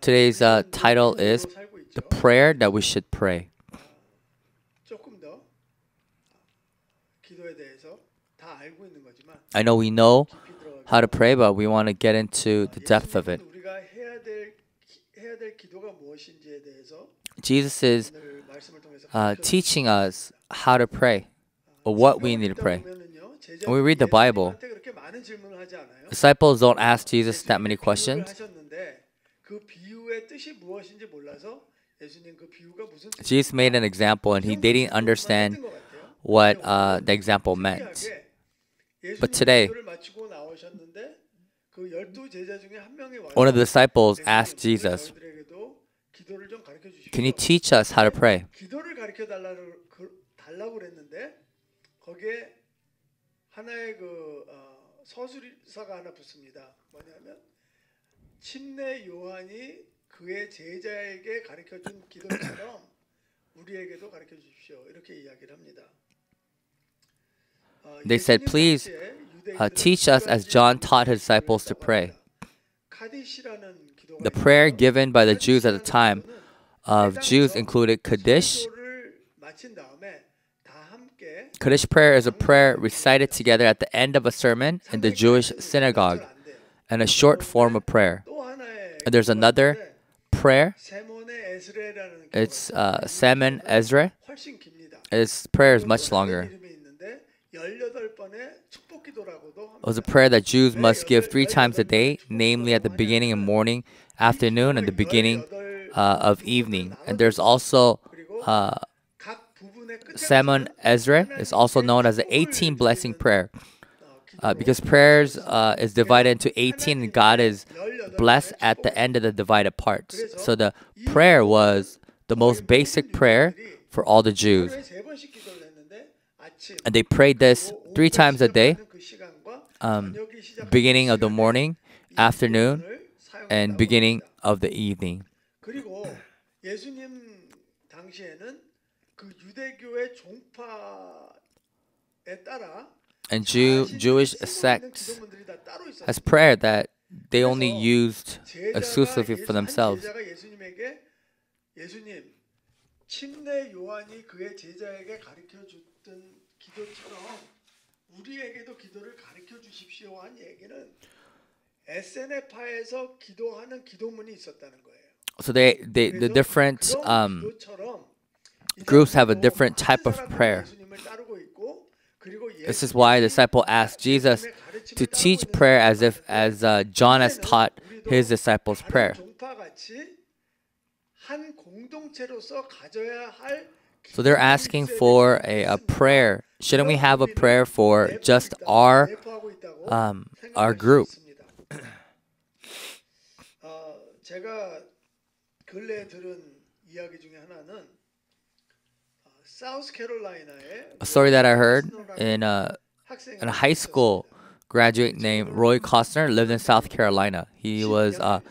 Today's title is The Prayer That We Should Pray. I know we know how to pray, but we want to get into the depth of it. Jesus is teaching us how to pray, or what we need to pray. When we read the Bible, disciples don't ask Jesus that many questions. Jesus made an example, and they didn't understand what the example meant. But today, one of the disciples asked Jesus, "Can you teach us how to pray?" They said, "Please teach us as John taught his disciples to pray." The prayer given by the Jews at the time of Jews included Kaddish. Kaddish prayer is a prayer recited together at the end of a sermon in the Jewish synagogue, and a short form of prayer. And there's another prayer. It's Semen Ezra. Its prayer is much longer. It was a prayer that Jews must give 3 times a day, namely at the beginning of morning, afternoon, and the beginning of evening. And there's also Semen Ezra is also known as the 18 blessing prayer, because prayers is divided into 18, and God is blessed at the end of the divided parts. So the prayer was the most basic prayer for all the Jews. And they prayed this 3 times a day, beginning of the morning, afternoon, and beginning of the evening. And Jewish sects has prayer that they only used exclusively for themselves. So the different groups have a different type of prayer. This is why the disciple asked Jesus to teach prayer as John has taught his disciples prayer. So they're asking for a prayer. Shouldn't we have a prayer for just our group? A story that I heard in a high school graduate named Roy Costner lived in South Carolina. He was a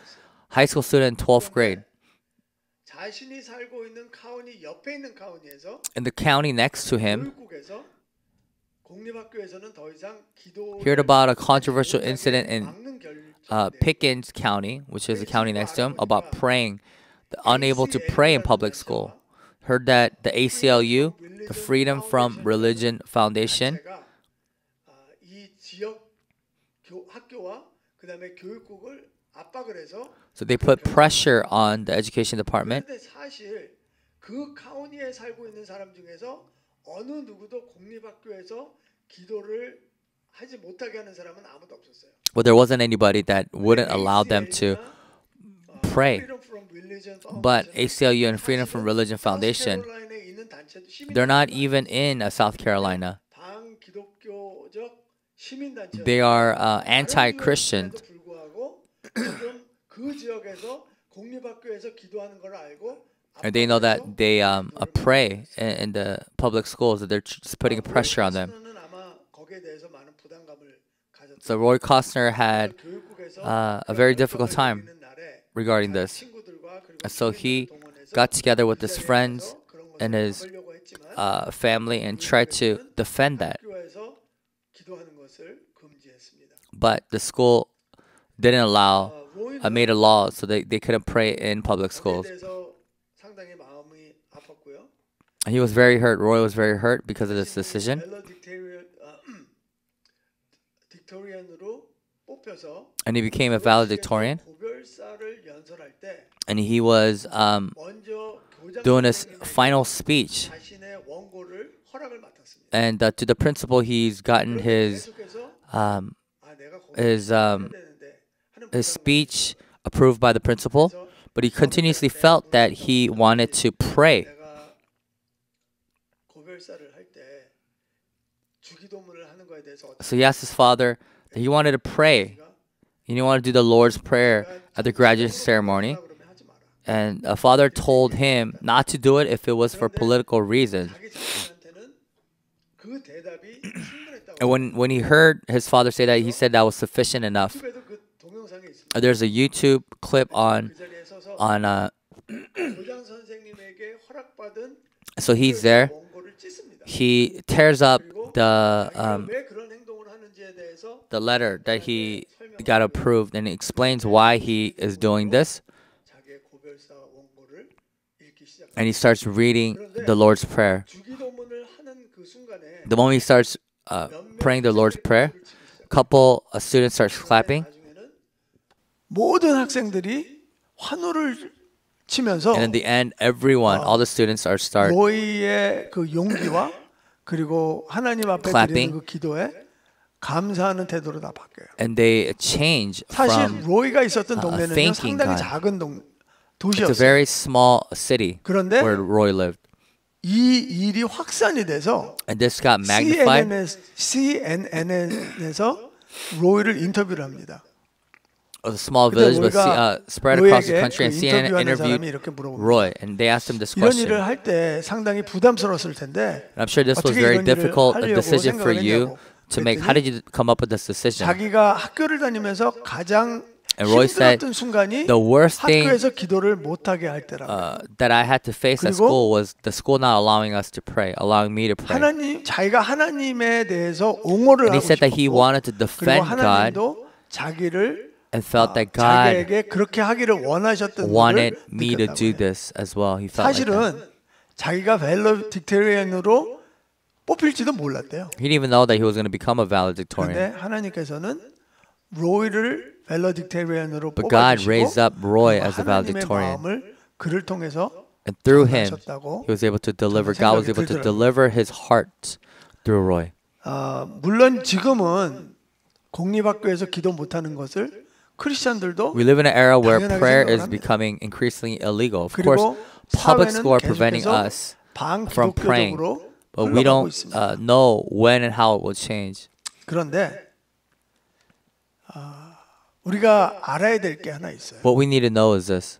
high school student in 12th grade. In the county next to him, heard about a controversial incident in Pickens County, which is the county next to him, about praying, unable to pray in public school. Heard that the ACLU, the Freedom from Religion Foundation, so they put pressure on the education department. Well, there wasn't anybody that wouldn't allow them to pray. But ACLU and Freedom from Religion Foundation, they're not even in South Carolina. They are anti-Christian. And they know that they pray in the public schools, that they're just putting pressure on them. So Roy Costner had a very difficult time regarding this. And so he got together with his friends and his family and tried to defend that. but the school didn't allow, made a law so they couldn't pray in public schools. 대해서 상당히 마음이 아팠고요. And he was very hurt. Roy was very hurt because of this decision. 딕토리안으로 뽑혀서 And he became a valedictorian. 고별사를 연설할 때 And he was 먼저 교장 doing his final speech. 자신의 원고를 허락을 맡았습니다. And to the principal, he's gotten his 계속해서 내가 his 되는데 하는 his speech approved by the principal, but he continuously felt that he wanted to pray. 내가 고별사를 할 때 주기도문을 하는 거에 대해서 So he asked his father that he wanted to pray. He didn't want to do the Lord's Prayer at the graduation ceremony. 그러면 하지 마라. And a father told him not to do it if it was for political reasons. 자기 자신한테는 그 대답이 충분했다고. And when he heard his father say that, he said that was sufficient enough. 유튜브에도 그 동영상이 있습니다. There's a YouTube clip 그 자리에 서서 on 교장 선생님에게 허락받은 so he's there. 원고를 찢습니다. He tears up 왜 그런 행동을 하는지에 대해서 the letter that he got approved, and explains why he is doing this. 자기의 고별사 원고를 읽기 시작합니다. And he starts reading the Lord's Prayer. 주기도문을 하는 그 순간에 The moment he starts praying the Lord's Prayer, a couple students start clapping, 나중에는 모든 학생들이 환호를 치면서 and in the end, everyone, all the students start 로이의 그 용기와 그리고 하나님 앞에 Clapping. 드리는 그 기도에 감사하는 태도로 다 바뀌어요. and they change 사실 from. 로이가 있었던 동네는요 thanking 상당히 God. 작은 It's a 도시였어요. very small city 그런데 where Roy lived, 이 일이 확산이 돼서 and this got magnified. CNN에서 로이를 인터뷰를 합니다. A small 근데 village, but 로이가 spread across the 로이에게 country, and 그 CNN 인터뷰하는 사람이 interviewed 이렇게 물어봅니다. Roy, and they asked him this 이런 question. 일을 할 때 상당히 부담스러웠을 텐데 And I'm sure this was 어떻게 very 이런 일을 difficult a 하려고 decision for 생각을 you 했냐고 to make. How did you come up with this decision? 자기가 학교를 다니면서 가장 And Roy said, 힘들었던 순간이 the worst thing 학교에서 기도를 못하게 할 때라고. that I had to face at 그리고 school was the school not allowing us to pray, allowing me to pray. 자기가 하나님에 대해서 옹호를 And he 하고 said that he 싶었고 wanted to 그리고 defend God 하나님도 자기를 and felt that God 자기에게 그렇게 하기를 원하셨던 wanted 것을 me to do 느꼈다고 해요. this as well. He felt like that. 사실은 자기가 벨로딕테리안으로 뽑힐지도 몰랐대요. He didn't even know that he was going to become a valedictorian. 그런데 하나님께서는 로이를 벨로딕테리안으로 But God 뽑아주시고 raised up Roy 그리고 as a 하나님의 valedictorian. 마음을 그를 통해서 And through him, 전하셨다고 he was able to deliver. 저는 God was 생각이 able to 들더라고요. deliver his heart through Roy. 물론 지금은 공립학교에서 기도 못하는 것을 크리스천들도 We live in an era where 당연하게 prayer 생각을 is 합니다. becoming increasingly illegal. Of course, 그리고 public 사회는 school are preventing 계속해서 us from praying, 반기독교적으로 but we 흘러가고 don't 있습니다. know when and how it will change. 그런데 우리가 알아야 될 게 하나 있어요. What we need to know is this.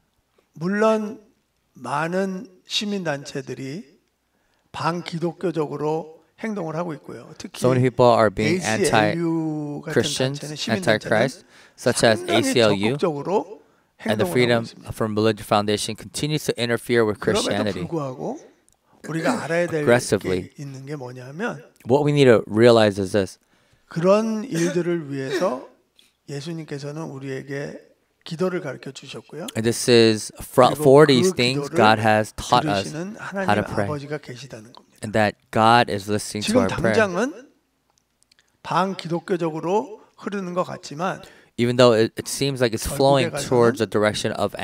물론 많은 시민단체들이 반기독교적으로 행동을 하고 있고요. 특히 So many people are being ACLU 같은 anti-Christians, 단체는 anti-Christ, 시민단체는 such as 상당히 ACLU, 적극적으로 and the 행동을 하고 Freedom 있습니다. from Religion Foundation continues to interfere with 그럼에도 Christianity. 불구하고 우리가 알아야 될 게 Aggressively. 있는 게 뭐냐면 What we need to realize is this. 그런 일들을 위해서 예수님께서는 우리에게 기도를 가르쳐 주셨고요. And this is for 그리고 these 그 things 기도를 God has taught us 들으시는 how to 하나님 pray. 아버지가 계시다는 겁니다. And that God is listening to 지금 our prayer. 당장은 반기독교적으로 흐르는 것 같지만 Even though it seems like it's flowing 가서는 towards the direction of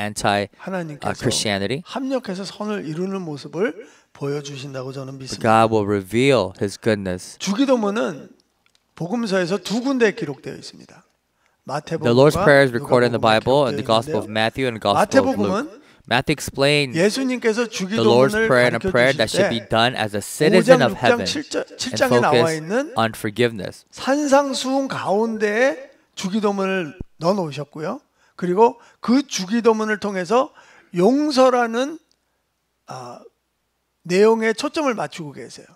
하나님께서 anti-Christianity, 합력해서 선을 이루는 모습을 보여주신다고 저는 but 믿습니다. God will reveal His goodness. 주기도문은 복음서에서 두 군데 기록되어 있습니다. The Lord's 마태복음과 Prayer is recorded in the 누가복음에 Bible, in the Gospel of 기록되어 있는데요. Matthew and the Gospel of Luke. 마태복음은 Matthew explained 예수님께서 the Lord's 주기도문을 Prayer and a 가르쳐 prayer that should 주실 be 때 done as a citizen 5장, of 6장, heaven and 7장에 나와 focus 있는 on forgiveness. 산상수훈 가운데에 주기도문을 넣어 놓으셨고요. 그리고 그 주기도문을 통해서 용서라는 내용에 초점을 맞추고 계세요.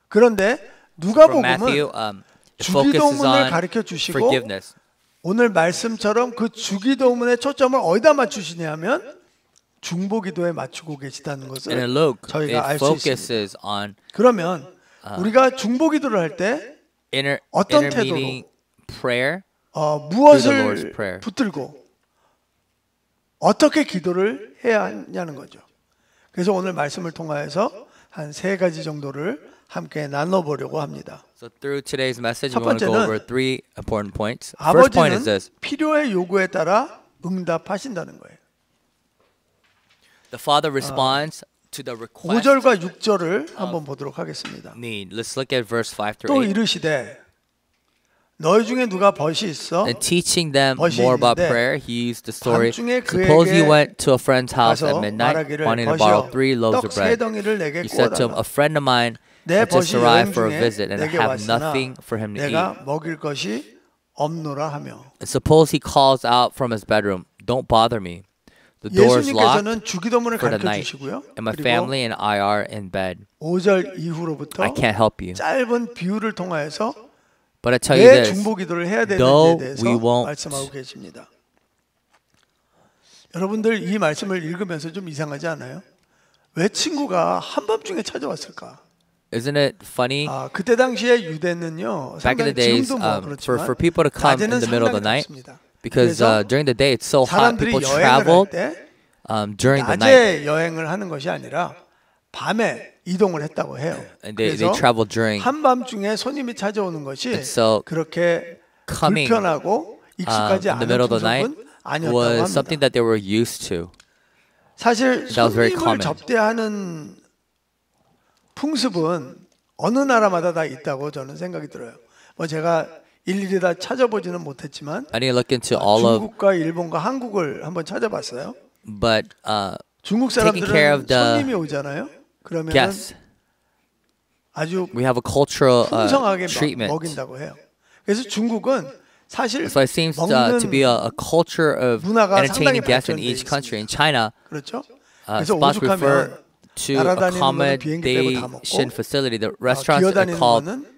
그런데 From 누가복음은 Matthew, it focuses 주기도문을 on 가르쳐 주시고 forgiveness. 오늘 말씀처럼 그 주기도문의 초점을 어디다 맞추시냐면 중보기도에 맞추고 계시다는 And 것을 in Luke, 저희가 it 알 수 있습니다. focuses on 그러면 우리가 중보기도를 할 때 어떤 intermeeting prayer Lord's 무엇을 Prayer. 붙들고 어떻게 기도를 해야 하냐는 거죠. 그래서 오늘 말씀을 통하여서 한 3가지 정도를 함께 나눠보려고 합니다. So through today's message, 첫 we want to go 번째는 over 3 important points. First point is 아버지는 this. 필요의 요구에 따라 응답하신다는 거예요. The Father responds to the request 5절과 6절을 한번 보도록 하겠습니다. need. Let's look at verse 5 또 through 8. 이르시되 너희 중에 누가 벗이 있어 And teaching them 벗이 more about 있는데 prayer, he used the story. 밤중에 Suppose he 그에게 went to a friend's house at 가서 midnight, 말하기를 wanting to borrow 벗이여 3 loaves of 떡 세 bread. 덩이를 내게 He said to him, 구워달라. a friend of mine 내 had just 벗이 arrived 여행 for a 중에 visit, and I 내게 have 왔으나 nothing for him to eat. 내가 먹일 것이 없노라 하며. And suppose he calls out from his bedroom, don't bother me. The door is locked 예수님께서는 주기도문을 for the 가르쳐 night, 주시고요. and my 그리고 family and I are in bed. 5절 이후로부터 I can't help you. 짧은 비유를 통하여서 But I tell you 왜 this, 중보기도를 해야 though 되는지에 we 대해서 won't 말씀하고 계십니다. 여러분들 이 말씀을 읽으면서 좀 이상하지 않아요? 왜 친구가 한밤중에 찾아왔을까? isn't it funny? 그때 당시에 유대는요. Back in the 상당히 days, 지금도 뭐 for 그렇지만 people to come in 낮에는 the middle of the 상당히 night, 덥습니다. because 그래서 during the day it's so hot, 사람들이 people 여행을 traveled 할 때 during the night, 낮에 여행을 하는 것이 아니라 밤에 이동을 했다고 해요. and they 그래서 traveled during. 한밤중에 손님이 찾아오는 것이 And so 그렇게 coming, 불편하고 익숙하지 in the 않은 middle of the night 풍습은 아니었다고 was something 합니다. that they were used to. 사실 That was very 손님을 common. 접대하는 풍습은 어느 나라마다 다 있다고 저는 생각이 들어요. 뭐 제가 일일이 다 찾아보지는 못했지만 I didn't look into all of, 중국과 일본과 한국을 한번 찾아봤어요. but 중국 taking care 사람들은 of the 손님이 오잖아요. 그러면 guests, 아주 we have a cultural 풍성하게 treatment. 먹인다고 해요. 그래서 중국은 사실 So it seems 먹는 to be a culture of 문화가 entertaining 상당히 guests in 발전돼 each country. In 있습니다. China, 그렇죠. 그래서 spots refer 오죽하면 to 날아다니는 거는 비행기 빼고 다 accommodation 먹고 facility. The restaurants are 기어다니는 called. 거는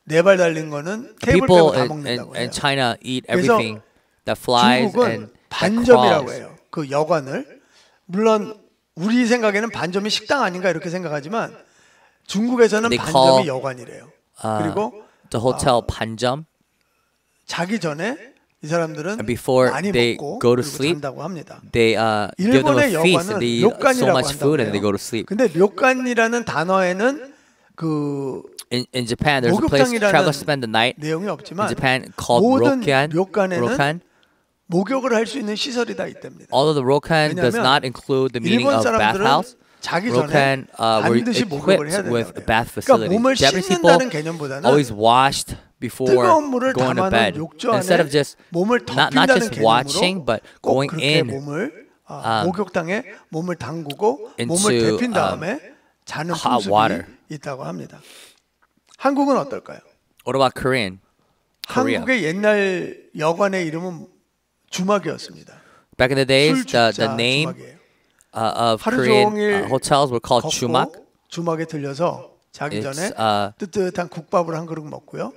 네 발 달린 거는 테이블 People 빼고 다 in 먹는다고 해요. China eat 그래서 everything that flies and 중국은 that 반점이라고 crawls. 해요. 그 여관을 물론 우리 생각에는 반점이 식당 아닌가 이렇게 생각하지만 중국에서는 They 반점이 call, 여관이래요. 그리고 The hotel 반점. 자기 전에 이 사람들은 And before 많이 they 먹고 go to 그리고 sleep, 잔다고 합니다. They give them 일본의 a feast and 여관은 they eat so 료칸이라고 much food and they go 한다고 to sleep. 근데 료칸이라는 단어에는 그 In Japan, there's a place 목욕탕이라는 travelers spend the night. 내용이 In 없지만 Japan, called 모든 Rokkan. 료칸에는 Rokkan. 목욕을 할 수 있는 시설이 다 있답니다. Although the Rokkan does 왜냐하면 not include the meaning 일본 of 사람들은 bathhouse, 자기 Rokkan 전에 were 반드시 목욕을 equipped 해야 with 된다고 a bath 그러니까 facility. 몸을 Japanese people 씻는다는 개념보다는 always washed before 뜨거운 물을 going to bed. 담아놓은 욕조 Instead of 안에 just 몸을 not 덮인다는 just watching, 개념으로 but 꼭 going 그렇게 in 몸을 목욕탕에 몸을 담그고 몸을 into, 데핀 다음에 자는 hot 풍습이 water. 있다고 합니다. 한국은 어떨까요? What about Korea? 한국의 옛날 여관의 이름은 주막이었습니다. Back in the days, the 술주자 name 주막이에요. of 하루 Korean 종일 hotels were called 걷고 chumak. 주막에 들려서 자기 It's, 전에 뜨뜻한 국밥을 한 그릇 먹고요.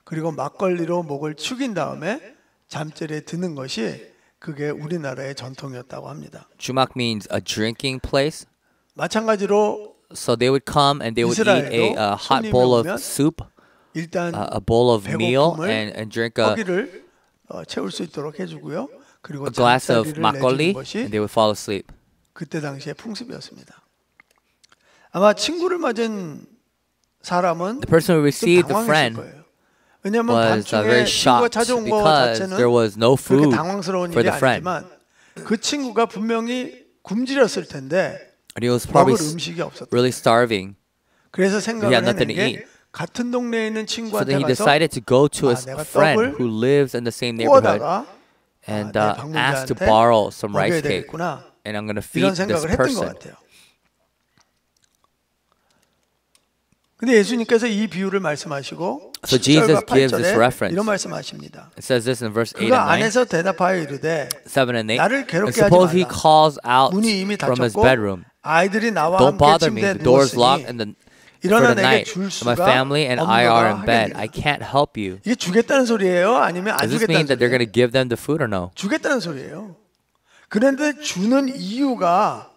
그리고 막걸리로 목을 축인 다음에 잠자리에 드는 것이 그게 우리나라의 전통이었다고 합니다. Chumak means a drinking place. 마찬가지로 So they would come and they would eat a hot bowl of soup, 일단 a bowl of meal, 배고픔을 and drink a 허기를 채울 수 있도록 해주고요. 그리고 glass of 잠자리를 makgeolli, 내주는 것이 and they would fall asleep. 그때 당시의 풍습이었습니다. 아마 친구를 맞은 사람은 The person who 좀 received the 당황했을 friend 거예요. 왜냐하면 was 밤중에 very 친구가 shocked 찾아온 거 because 자체는 there was no 그렇게 food 당황스러운 for 일이 the friend. 아니지만 그 친구가 분명히 굶주렸을 텐데 And he was probably 먹을 음식이 없었다. really starving. 그래서 He 생각을 had 해낸 nothing to 게 eat. 같은 동네에 있는 So 친구한테 then he 가서 decided to go to his 내가 friend 떡을 who lives in the same neighborhood 구워다가 and 내 asked to 방문자한테 borrow some 먹여야 rice cake. 되겠구나. And I'm going to 이런 feed this 생각을 했던 것 person. 같아요. 근데 예수님께서 이 비유를 말씀하시고 So Jesus 7절과 gives this 8절에 reference. 이런 말씀하십니다. It says this in verse 8 그가 and 9, 안에서 대답하여 이르되 7 and 8. 나를 And 괴롭게 하지 suppose he 말라. calls out 문이 이미 from his 닫혔고 bedroom, 아이들이 나와 don't 함께 bother me. 침대에 The door is locked 누웠으니 and for 일어나 the 내게 night, 줄 my 수가 family and I are in 없노라 bed. 하겠느냐. I can't help you. 이게 주겠다는 소리예요? 아니면 안 Does this 주겠다는 mean that they're going 소리예요? to give them the food or no? 주겠다는 소리예요. 그런데 주는 이유가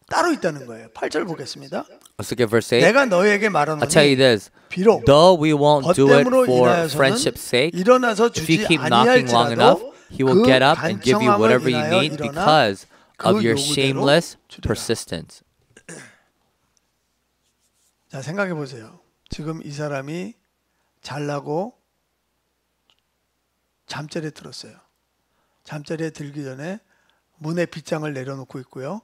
따로 있다는 거예요. 8절 보겠습니다. Let's look at verse 8. 내가 너에게 I'll tell you 말하노니 this. 비록 Though we won't do it 벗됨으로 for 인하여서는 friendship's sake, 일어나서 if you 주지 keep knocking long enough, 아니할지라도 he will 그 get up and give you 간청함을 whatever you 인하여 need 일어나 because of 그 your 요구대로 shameless 주리라. persistence. 자, 생각해 보세요. 지금 이 사람이 잘나고 잠자리에 들었어요. 잠자리에 들기 전에 문에 빗장을 내려놓고 있고요.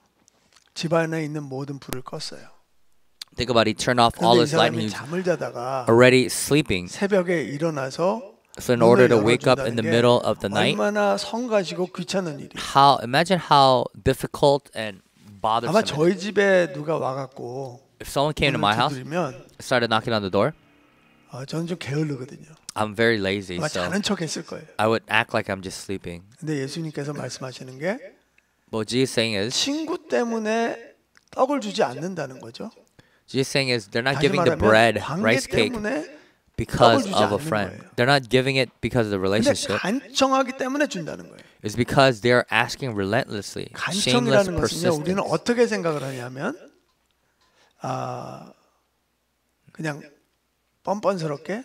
집 안에 있는 모든 불을 껐어요. Think about it. He turned off all 그런데 이 his light and 사람이 he's 잠을 자다가 already sleeping. 새벽에 일어나서 So in order to 문을 wake up in the 열어준다는 게 middle of the night, 얼마나 성가시고 귀찮은 일이에요. imagine how difficult and bothersome 아마 it is. 저희 집에 누가 와갖고 If someone came to my house, 두드리면 started knocking on the door, 저는 좀 게으르거든요. I'm very lazy, 아마 so 자는 척 했을 거예요. I would act like I'm just sleeping. 근데 예수님께서 말씀하시는 게 But what Jesus is saying is, 친구 때문에 떡을 주지 않는다는 거죠. Jesus is saying is they're not 다시 giving the 말하면 bread, 관계 rice cake, 때문에 because 떡을 주지 of a 않는 friend. 거예요. They're not giving it because of the 근데 relationship. 간청하기 때문에 준다는 거예요. It's because they're asking relentlessly, shameless 간청이라는 것은요, 우리는 persistence. 어떻게 생각을 하냐면, 그냥 뻔뻔스럽게,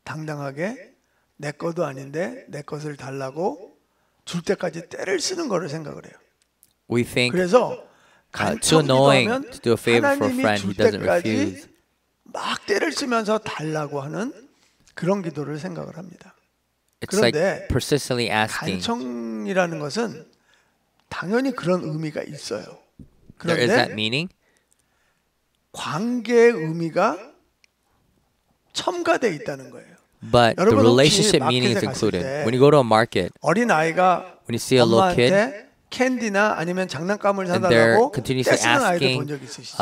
당당하게 내 것도 아닌데 내 것을 달라고 줄 때까지 때를 쓰는 거를 생각을 해요. We think 그래서 too annoying 간청기도하면 to do a favor for a 하나님이 friend 줄 he doesn't 때까지 refuse. 막 때를 쓰면서 달라고 하는 그런 기도를 생각을 합니다. It's like 그런데 persistently asking. 간청이라는 것은 당연히 그런 의미가 있어요. There is that 그런데 meaning, 관계의 의미가 첨가되어 있다는 거예요. but the 여러분 혹시 relationship meaning is 마켓에 갔을 included. 때 When you go to a market, 어린 아이가 when you see a little kid, 엄마한테 캔디나 아니면 장난감을 and they're 사달라고 continuously 떼쓰는 아이들 asking 본 적 있으시죠?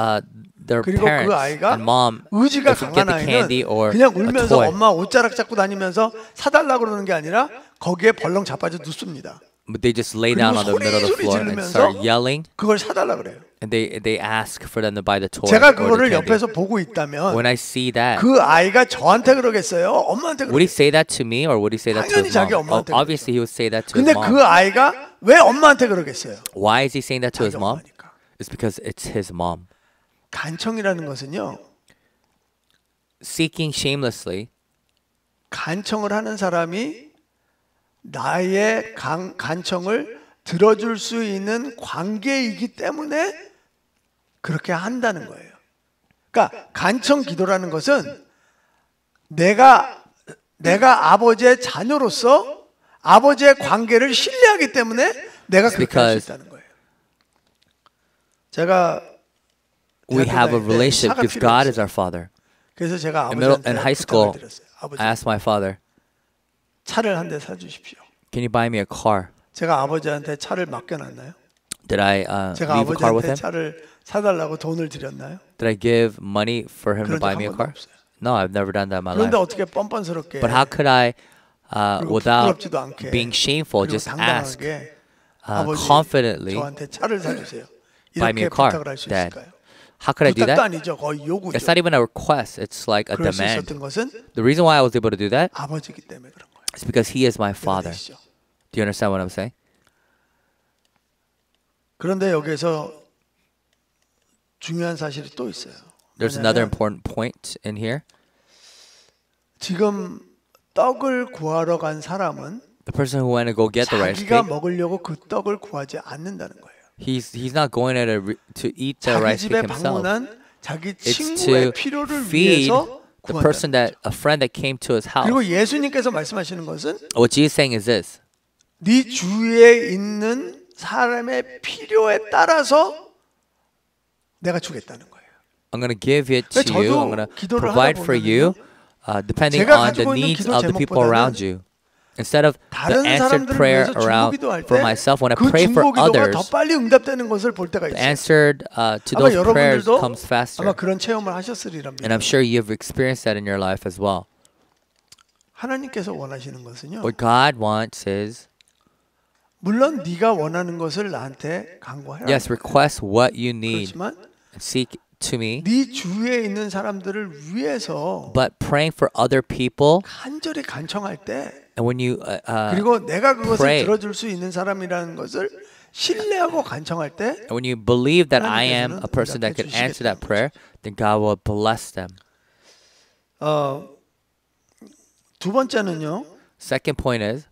their 그리고 parents 그 아이가 and mom 의지가 if you get 강한 the candy 아이는 or 그냥 a 울면서 toy. 엄마 옷자락 잡고 다니면서 사달라고 그러는 게 아니라 거기에 벌렁 자빠져 눕습니다. But they just lay down on the middle of the 소리 floor and 지르면서 start yelling, 그걸 사달라 그래요. and they ask for them to buy the toy 제가 or the 그거를 candy. 옆에서 보고 있다면 When I see that, 그 아이가 저한테 그러겠어요? 엄마한테 would he 그러겠어요? say that to me or would he say that to 당연히 his 자기 mom? 엄마한테 Obviously, he would say that to his 근데 mom. 그 아이가 왜 엄마한테 그러겠어요? Why is he saying that to his 자기 mom? 엄마니까. It's because it's his mom. 간청이라는 것은요. Seeking shamelessly, 간청을 하는 사람이 나의 간청을 들어줄 수 있는 관계이기 때문에 그렇게 한다는 거예요. 그러니까 간청 기도라는 것은 내가 아버지의 자녀로서 아버지의 관계를 신뢰하기 때문에 내가 그렇게 할 수 있다는 거예요. 제가 we 대학교 have a 다닐 때 relationship 차가 because God is 필요했어요. our Father. 그래서 제가 In middle 아버지한테 and high 부탁을 school, 드렸어요. 아버지 I asked my father, 차를 한 대 사주십시오. "Can you buy me a car?" 제가 아버지한테 차를 맡겨놨나요? Did I 제가 leave a car with 아버지한테 him? 차를 사달라고 돈을 드렸나요? Did I give money for him to 그런 buy 적 me a 한 번도 car? 없어요. No, I've never done that in my 그런데 life. 어떻게 뻔뻔스럽게 But how could I, 그리고 without 부끄럽지도 않게 being shameful, 그리고 just ask 당당하게 아버지 confidently, 저한테 차를 사주세요. buy me a 이렇게 car, 부탁을 할 수 Dad? 있을까요? How could I do 부탁도 that? 아니죠. 거의 요구죠. It's not even a request. It's like a 그럴 수 demand. 있었던 것은 The reason why I was able to do that 아버지이기 때문에 그런 거예요. is because He is my Father. 이해되시죠? Do you understand what I'm saying? 그런데 여기서 중요한 사실이 또 있어요. There's another 뭐냐면 important point in here. 지금 떡을 구하러 간 사람은 The person who went to go get the rice 자기가 cake, 먹으려고 그 떡을 구하지 않는다는 거예요. he's not going there to eat the 자기 rice 집에 cake himself. 방문한 자기 It's 친구의 to 필요를 feed 위해서 the person 구한다는 that a friend that came to his house. 그리고 예수님께서 말씀하시는 것은 What Jesus is saying is this: 네 주위에 있는 사람의 필요에 따라서 내가 주겠다는 거예요. I'm going to give it to 저도 you. I'm going to 기도를 provide 하다 for you, depending 제가 on the 가지고 있는 needs 기도 of the people around 제목보다는 you. Instead of the 다른 answered 사람들을 prayer 위해서 around 중보기도할 for 때 myself, when I 그 pray for 중보기도가 더 others, 빨리 응답되는 것을 볼 때가 the 있어요. answered to 아마 those prayers 여러분들도 comes faster. 아마 그런 체험을 하셨으리란 And I'm 믿어요. sure you've experienced that in your life as well. 하나님께서 원하시는 것은요. What God wants is, 물론 네가 원하는 것을 나한테 간구해라. yes, request what you need 그렇지만 and seek to me, 네 주위에 있는 사람들을 위해서 but praying for other people. 간절히 간청할 때 And when you 그리고 내가 그것을 pray. 들어줄 수 있는 사람이라는 것을 신뢰하고 간청할 때 And when you believe that I am 하나님께서는 a person that 응답해 can answer that 주시겠다는 prayer, then God will bless them. 두 번째는요. Second point is,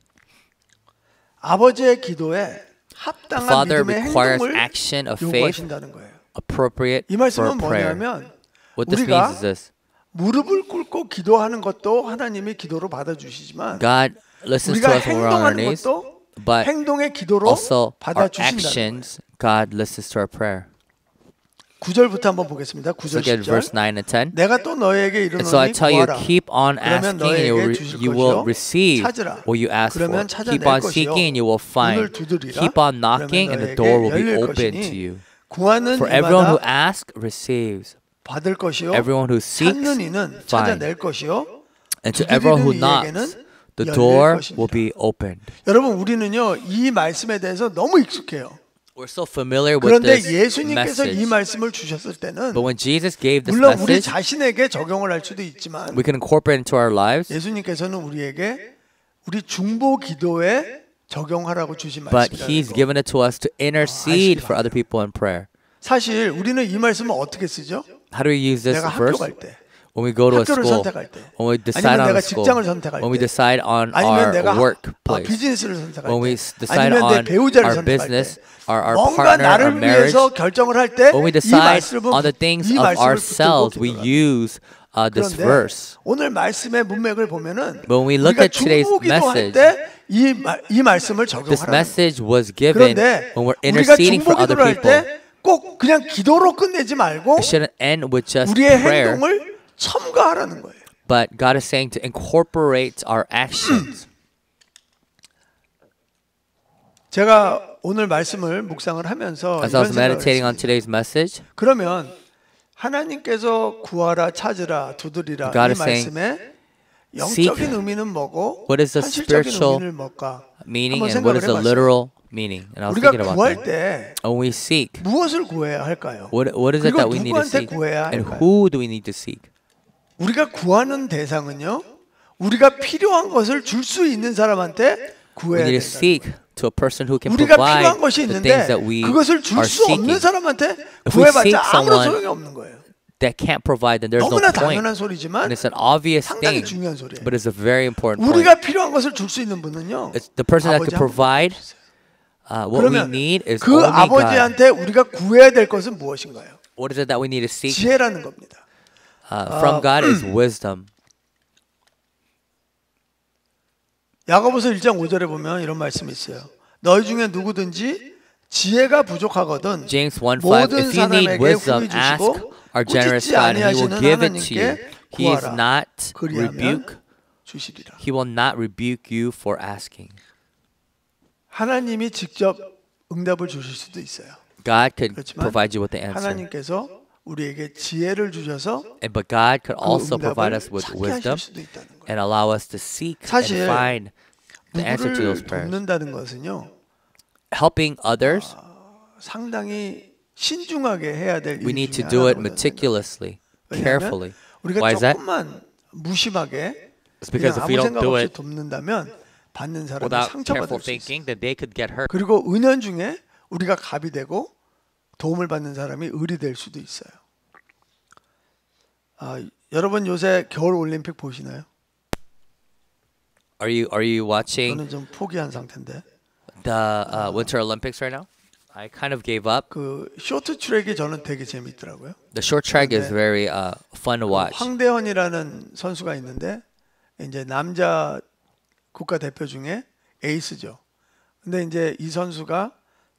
아버지의 기도에 합당한 Father 믿음의 requires 행동을 action of faith 요구하신다는 거예요. appropriate 이 for 말씀은 prayer. 뭐냐면 What this 우리가 means is this. 무릎을 꿇고 기도하는 것도 하나님이 기도로 받아주시지만 God listens to 우리가 us when we're on our 행동하는 knees, 것도 but 행동의 기도로 also our 받아주신다는 거예요. actions, God listens to our prayer. 9절부터 한번 보겠습니다. 9절 Look at verse 10절. 9 and 10. 내가 또 너에게 And so I 이르노니 tell you, 구하라. keep on 그러면 asking and 너에게 주실 you will 것이요. receive 찾으라. what you ask for. 그러면 찾아낼 Keep on 것이요. seeking and you will 문을 find. 두드리라. Keep on knocking 그러면 and the 너에게 door will be 열릴 open 것이니 to you. 구하는 For everyone who 이마다 asks receives. 받을 것이요. Everyone who seeks 찾는 이는 finds. 찾아낼 것이요. And to everyone who 두드리는 knocks, 이에게는 the 열릴 door 것이니라. will be opened. 여러분 우리는요 이 말씀에 대해서 너무 익숙해요. We're so familiar with 그런데 this 예수님께서 이 message. 말씀을 주셨을 때는 But when Jesus gave this 물론 우리 message, 자신에게 적용을 할 수도 있지만 we can incorporate into our lives. 예수님께서는 우리에게 우리 중보 기도에 적용하라고 주신 But 말씀이라는 He's 거. given it to us to intercede for other people in prayer. 사실 우리는 이 말씀을 어떻게 쓰죠? How do we use this 내가 학교 verse? 갈 때, When we go to a 학교를 school, 선택할 때, when we decide 아니면 on 내가 a school, 직장을 선택할 when we 때, decide on 아니면 our 내가 workplace, 비즈니스를 선택할 when we 때, decide 아니면 내 on 배우자를 our 선택할 business, 때, our 뭔가 partner, our 나를 marriage, 위해서 결정을 할 때 when we 이 decide 말씀을 on the things 이 of 말씀을 ourselves, 붙들고 we 기도해요. use this 그런데 verse. 오늘 말씀의 문맥을 보면은 But when we look 우리가 at today's 중보 기도할 message, 때 이 말씀을 This 적용하라는 거예요. message was given 그런데 when we're 우리가 interceding 중보 for other 기도를 할 people. 때 꼭 그냥 기도로 끝내지 말고 It shouldn't end with just 우리의 prayer, 행동을 첨가하라는 거예요. but God is saying to incorporate our actions. 제가 오늘 말씀을 묵상을 하면서 As I 이런 was 생각을 meditating on 했습니다. today's message, 그러면 하나님께서 구하라 찾으라 두드리라 God 이 is saying, 말씀의 seek. 영적인 의미는 뭐고 What is the 현실적인 spiritual 의미는 뭘까? meaning 한번 and what is 생각을 the 해봤어요. literal meaning? And I was 우리가 thinking about 구할 that. 때 When we seek, 무엇을 구해야 할까요? what is it 그리고 that we need to 누구한테 seek? 구해야 And 할까요? who do we need to seek? 우리가 구하는 대상은요. 우리가 필요한 것을 줄 수 있는 사람한테 We 구해야 need to 된다. seek to a person who can 우리가 provide 필요한 것이 the 있는데 things that we 그것을 줄 are 수 없는 seeking. 사람한테 If we seek 구해봤자 아무런 someone 소용이 없는 거예요. that can't provide, then there's no 너무나 point. 당연한 소리지만 And it's an obvious 상당히 thing, 중요한 소리예요. but it's a very important point. 우리가 필요한 것을 줄 수 있는 분은요. It's the person that 아버지 could 한 provide what we 그러면 need is 그 only God. 아버지한테 우리가 구해야 될 것은 무엇인가요? What is it that we need to seek 지혜라는 겁니다. from God is wisdom. 야고보서 1장 5절에 보면 이런 말씀이 있어요. 너희 중에 누구든지 지혜가 부족하거든 James 1:5. 모든 If you need 사람에게 wisdom, 후히 ask 주시고 our generous 꾸짖지 God, and He will 아니하시는 give it to you. 하나님께 He is 구하라. not 그리하면 rebuke. 주시리라. He will not rebuke you for asking. 하나님이 직접 응답을 주실 수도 있어요. God could 그렇지만 provide you with the answer. 하나님께서 우리에게 지혜를 주셔서 But God could 그 also provide 응답을 us with 찾게 wisdom 하실 수도 있다는 거예요. and allow us to seek and 사실 find the answer to those 누구를 prayers. 돕는다는 것은요. Helping others, 상당히 신중하게 해야 될 we 일 need to 중에 do it 하나거든요. meticulously, 왜냐하면 carefully. 우리가 Why is that? 조금만 무심하게 It's because 그냥 if we 아무 don't 생각 do 없이 it 돕는다면 받는 사람이 without 상처받을 careful 수 있어요. thinking, then they could get hurt. 그리고 은연중에 우리가 갑이 되고 도움을 받는 사람이 을이 될 수도 있어요. 여러분 요새 겨울 올림픽 보시나요? Are you watching 저는 좀 포기한 상태인데 the Winter Olympics right now? I kind of gave up. 그 쇼트 트랙이 저는 되게 재밌더라고요. The short track is very fun to watch. 황대헌이라는 선수가 있는데 이제 남자 국가대표 중에 에이스죠. 근데 이제 이 선수가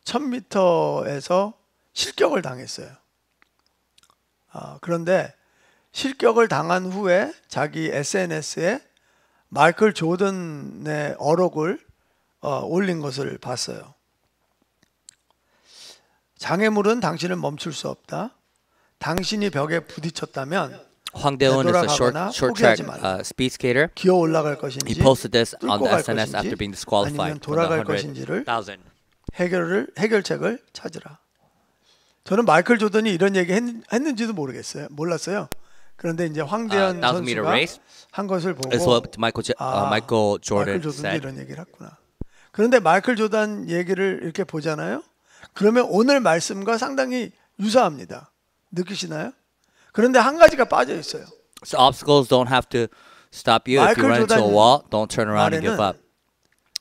1000m에서 실격을 당했어요. 그런데 실격을 당한 후에 자기 SNS에 마이클 조던의 어록을 올린 것을 봤어요. 장애물은 당신을 멈출 수 없다. 당신이 벽에 부딪혔다면 Hwang Dae-won is a 되돌아가거나 short track 포기하지 말라. speed skater. 기어 올라갈 것인지 He posted this on 뚫고 the 갈 SNS after 것인지 being disqualified 아니면 from the 돌아갈 것인지를 100,000. 해결책을 찾으라. 저는 마이클 조던이 이런 얘기 했는지도 몰랐어요. 그런데 이제 황대현 1000 meter 선수가 race 한 것을 보고 is what Michael Jordan 마이클 조던도 said. 이런 얘기를 했구나. 그런데 마이클 조던 얘기를 이렇게 보잖아요. 그러면 오늘 말씀과 상당히 유사합니다. 느끼시나요? 그런데 한 가지가 빠져 있어요. So obstacles don't have to stop you. If you 마이클 run into a 조던 wall, don't turn around and give 말에는 up.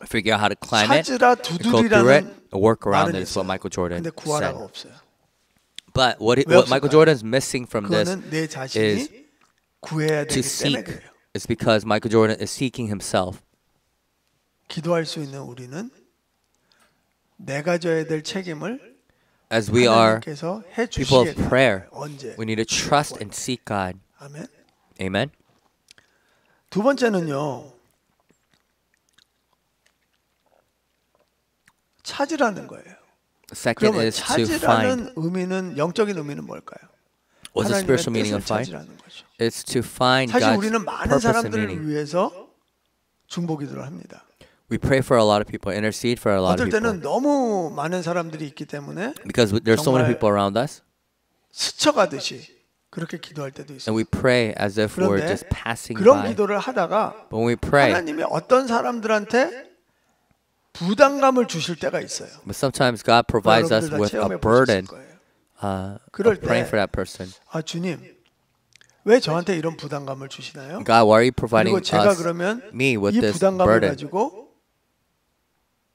Figure out how to climb it, 찾으라 go through it, 두드리라는 work around 말은 it. Is what 있어요. Michael Jordan 근데 said. 구하라가 없어요. But what 왜 Michael 없을까요? Jordan is missing from this 그거는 내 is 자신이 구해야 to 되기 때문에 seek. 그래요. It's because Michael Jordan is seeking himself. 기도할 수 있는 우리는 내가 져야 될 책임을 As we are 하나님께서 해 people of 주시겠다. prayer, 언제? we need to trust and seek God. 아멘. Amen. 두 번째는요. 찾으라는 거예요. Second 그러면 is to find. 찾으라는 의미는 영적인 의미는 뭘까요? What's the 하나님의 spiritual meaning 뜻을 of find? 찾으라는 거죠. It's to find 사실 God's 우리는 많은 purpose and 사람들을 meaning. 위해서 중보기도를 합니다. We pray for a lot of people, intercede for a lot of 어떨 people. 때는 너무 많은 사람들이 있기 때문에 Because there's so many 정말 people around us, 스쳐가듯이 그렇게 기도할 때도 있어요. and we pray as if we're 그런데 just passing 그런 by. 기도를 하다가 But when we pray, 하나님이 어떤 사람들한테 부담감을 주실 때가 있어요. but sometimes God provides us 여러분들 다 with a 체험해 burden 보셨을 거예요. of praying for that person. 아 주님, 왜 저한테 이런 부담감을 주시나요? God, why are you providing 그리고 제가 us, 그러면 me, with 이 this 부담감을 burden? 가지고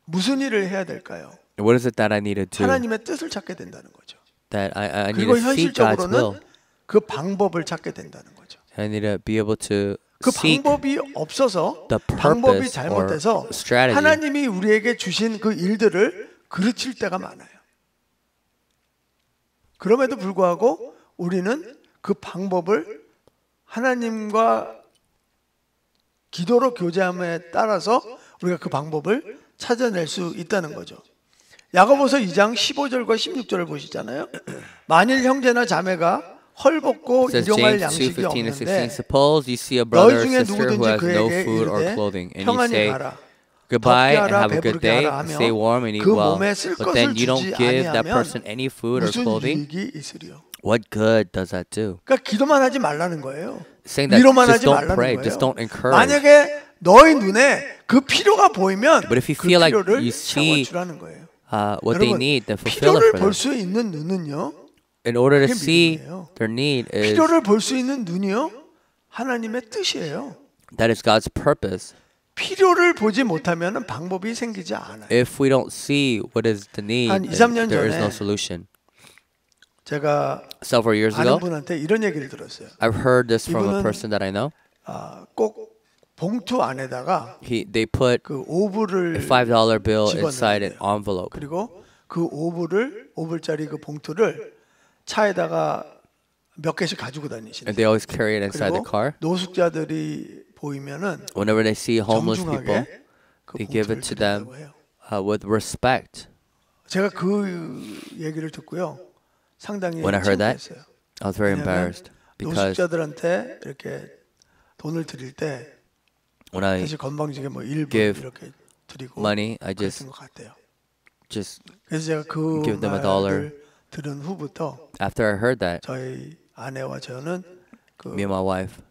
무슨 일을 해야 될까요? What is it that I need to do? 하나님의 뜻을 찾게 된다는 거죠. That I need 그리고 to seek God's will. 현실적으로는 그 방법을 찾게 된다는 거죠. I need to be able to 그 seek 방법이 없어서 the 방법이 purpose 잘못돼서 or strategy. 하나님이 우리에게 주신 그 일들을 그르칠 때가 많아요. 그럼에도 불구하고 우리는 그 방법을 하나님과 기도로 교제함에 따라서 우리가 그 방법을 찾아낼 수 있다는 거죠. 야고보서 2장 15절과 16절을 보시잖아요. 만일 형제나 자매가 헐벗고 It says 일용할 James 2, 양식이 15 and 16. 없는데 Suppose you see a 너희 brother or 중에 sister who 누구든지 has no 그에게 food or 이르되 clothing, and you 평안히 say 가라. goodbye 덥게 and 하라, have a good 배부르게 day, 하라 and 하며 stay warm and eat 그 well. 몸에 쓸 But then 것을 you don't 주지 give that 아니하면 person any food or 무슨 clothing. 유익이 있으리요? What good does that do? 그러니까 기도만 하지 말라는 거예요. Saying that 위로만 just 하지 don't 말라는 pray, 거예요. just don't encourage. 만약에 너희 눈에 그 필요가 보이면 But if you 그 feel like 필요를 you see 채워주라는 거예요. what they 여러분, need, then fulfill it 필요를 for 볼 them. 수 있는 눈은요. In order to 그게 see 믿음이에요. their need is 필요를 볼 수 있는 눈이요. 하나님의 뜻이에요. that is God's purpose. 필요를 보지 못하면 방법이 생기지 않아요. If we don't see what is the need, 한 then 2-3년 there is 전에 no solution. 제가 Several years 아는 ago, 분한테 이런 얘기를 들었어요. I've heard this from a 이분은 person that I know. 꼭 봉투 안에다가 They put 그 오불을 a $5 bill 집어넣어야 inside an 돼요. envelope. 그리고 그 오불짜리 그 봉투를 차에다가 몇 개씩 가지고 다니시는 And they always carry it inside the 그리고 car. 노숙자들이 보이면은 Whenever they see homeless people, 정중하게 그 they give 봉투를 it to them 드린다고 해요. with respect. 제가 그 얘기를 듣고요. 상당히 When I heard that, 창피했어요. I was very 왜냐하면 embarrassed because 노숙자들한테 이렇게 돈을 드릴 때 when I 사실 건방지게 뭐 1불 give 이렇게 드리고 money, I 그랬던 것 같아요. just 그래서 제가 그 give them a dollar. 말을 들은 후부터 after I heard that, 저희 아내와 저는 그 me and my wife,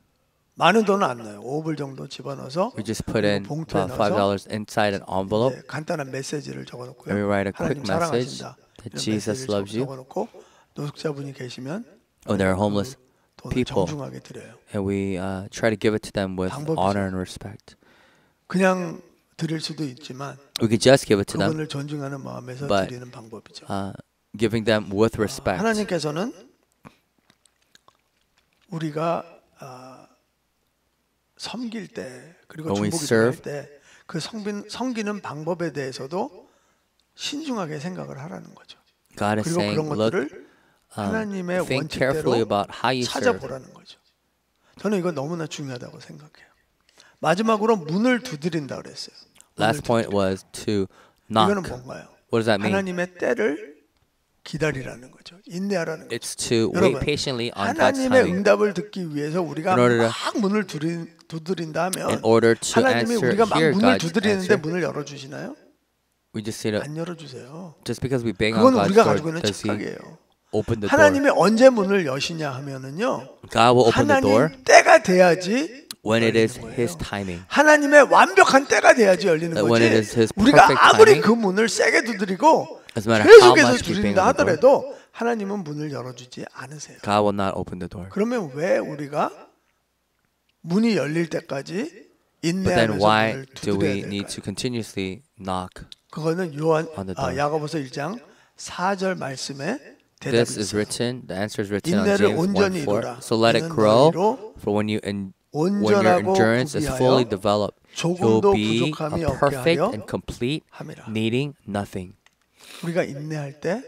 많은 돈은 안 넣어요. 5불 정도 집어넣어서 we just put in 봉투에 about 넣어서 $5 inside an envelope. 간단한 메시지를 적어놓고요. And we write a quick 하나님 message 사랑하신다. that 이런 Jesus 메시지를 loves you. 적어놓고 노숙자분이 계시면 When there are homeless 돈을 people, 정중하게 드려요. and we try to give it to them with 방법이죠. honor and respect. 그냥 드릴 수도 있지만 We could just give it to them, 그분을 존중하는 마음에서 but, 드리는 방법이죠. giving them with respect. 하나님께서는 우리가 섬길 때 그리고 When we 중보기도할 serve, 때그 섬기는 방법에 대해서도 신중하게 생각을 하라는 거죠. God is 그리고 saying, 그런 look, 것들을 하나님의 think carefully 원칙대로 about how you serve. 찾아보라는 거죠. 저는 이거 너무나 중요하다고 생각해요. 마지막으로 문을 두드린다 그랬어요. Last point was to 이거는 knock. 뭔가요? What does that mean? 하나님의 때를 기다리라는 거죠. 인내하라는 거죠. It's to wait 여러분, patiently on God's 하나님의 timing. 응답을 듣기 위해서 우리가 In order to- 막 문을 두드린다 In 하면 order to 하나님이 answer, 우리가 막 hear 문을 God's 두드리는데 answer, 문을 열어주시나요? we just need to, 안 열어주세요. just because we bang on 그건 God's 우리가 door, 가지고 있는 does He 착각이에요. open the door? 하나님이 언제 문을 여시냐 하면은요. God will open the door 하나님 때가 돼야지 when it is 열리는 His 거예요. timing. 하나님의 완벽한 때가 돼야지 열리는 When it is 거지. His 우리가 perfect 아무리 timing. 그 문을 세게 두드리고 No matter how 계속해서 much we bang 두드린다 on the door, 하더라도 하나님은 문을 열어주지 않으세요. God will not open the door. 그러면 왜 우리가 문이 열릴 때까지 But then 인내하면서 why 문을 do we 두드려야 need to 될까요? continuously knock? 그거는 on the door? 야고보서 1장 4절 말씀에 대답이 This is 있어요. written, the answer is written on 인내를 James 온전히 1:4. 이루라. So let it 이는 grow, 너희로 for when your 온전하고 endurance is 구비하여 fully developed, you'll 조금도 be 부족함이 a 없게 perfect 하려 and complete, 함이라. needing nothing. 우리가 인내할 때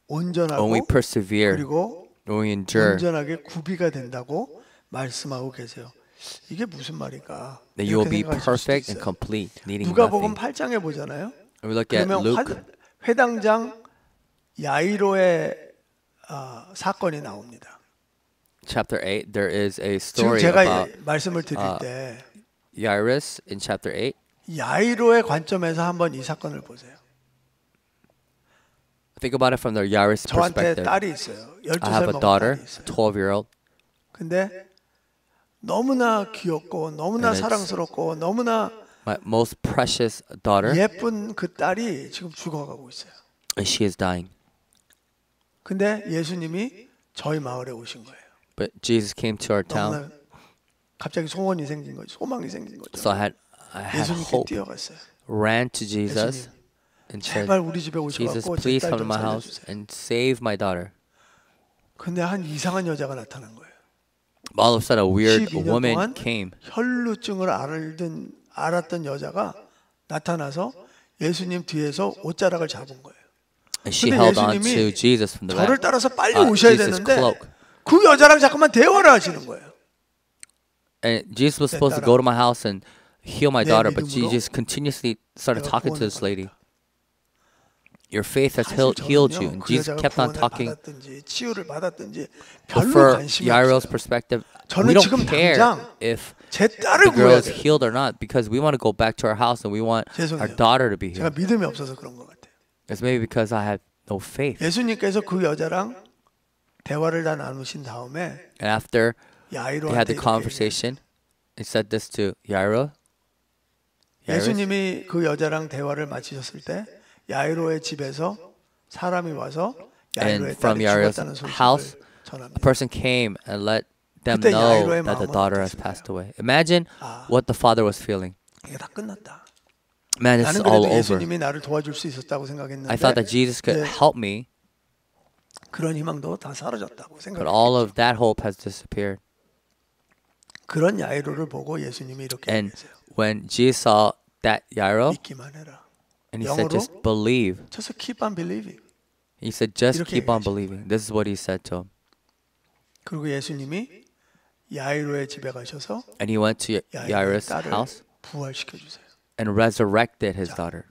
When 온전하고 we persevere, 그리고 when we endure, 온전하게 구비가 된다고 말씀하고 계세요. 이게 무슨 말인가? that you will 이렇게 be 생각하실 수도 perfect and 있어요. complete, needing 누가복음 nothing. 8장에 보잖아요. When we look at 그러면 Luke 회당장 야이로의 사건이 나옵니다. chapter 8, there is a 지금 story 제가 about 말씀을 드릴 때 Jairus in chapter 8. 야이로의 관점에서 한번 이 사건을 보세요. Think about it from the Jairus 저한테 perspective. 딸이 있어요. I have 12살 a 먹은 daughter, 딸이 있어요. 12-year-old. 근데 너무나 귀엽고 너무나 And it's- 사랑스럽고 너무나 My most precious daughter, 예쁜 그 딸이 지금 죽어가고 있어요. and she is dying. 근데 예수님이 저희 마을에 오신 거예요. But Jesus came to our town, 너무나 갑자기 소원이 생긴 거죠. 소망이 생긴 거죠. so I had 예수님께 hope. 뛰어갔어요. Ran to Jesus and said, 제발 우리 집에 Jesus, 오셔갖고 제 please 딸 come to 좀 my house 살려주세요. and save my daughter. 근데 한 이상한 여자가 나타난 거예요. All of a sudden, a weird 12년 woman 동안 came. 혈루증을 알았던 여자가 나타나서 예수님 뒤에서 옷자락을 잡은 거예요. And she 근데 held on 예수님이 to Jesus from the 저를 back. 따라서 빨리 오셔야 Jesus' 되는데 cloak. 그 여자랑 잠깐만 대화를 하시는 거예요. And Jesus was supposed to go to my house and heal my 내 daughter, but 믿음으로 Jesus continuously started 내가 talking to 구원을 this lady. 받았다. Your faith has 사실 healed you. 저는요, And 그 Jesus 여자가 kept on 구원을 talking. 받았든지 치유를 받았든지 But 별로 for 관심이 Yairo's 없어요. perspective, 저는 we don't 지금 care 당장 if 제 the 딸을 girl 구해야 is 돼요. healed or not, because we want to go back to our house and we want our 죄송해요. daughter to be 제가 healed. 믿음이 없어서 그런 것 같아요. It's maybe because I had no faith. 예수님께서 그 여자랑 대화를 다 나누신 다음에 And after they had 야이로한테 the conversation, he said this to Jairus. 예수님이 그 여자랑 대화를 마치셨을 때 야이로의 집에서 사람이 와서 야이로의 And from 딸이 Jairus' 죽었다는 소식을 house, a 전합니다. person came and let them 그때 know 야이로의 that the 마음은 daughter has 어땠을까요? passed away. Imagine what the father was feeling. 이게 다 끝났다. Man, this is 나는 all 그래도 over. 예수님이 나를 도와줄 수 있었다고 생각했는데 I thought that Jesus could 네. help me, 그런 희망도 다 사라졌다고 but 생각했어요. all of that hope has disappeared. 그런 야이로를 보고 예수님이 이렇게 And 얘기했어요. when Jesus saw that Jairo, 믿기만 해라. and he said, 영어로 just believe. just keep on believing. He said, just 이렇게 keep on 얘기하죠. believing. This is what he said to him. 그리고 예수님이 야이로의 집에 가셔서 And he went to 야이로의 Jairus' 딸을 house 부활시켜 주세요. and resurrected his daughter.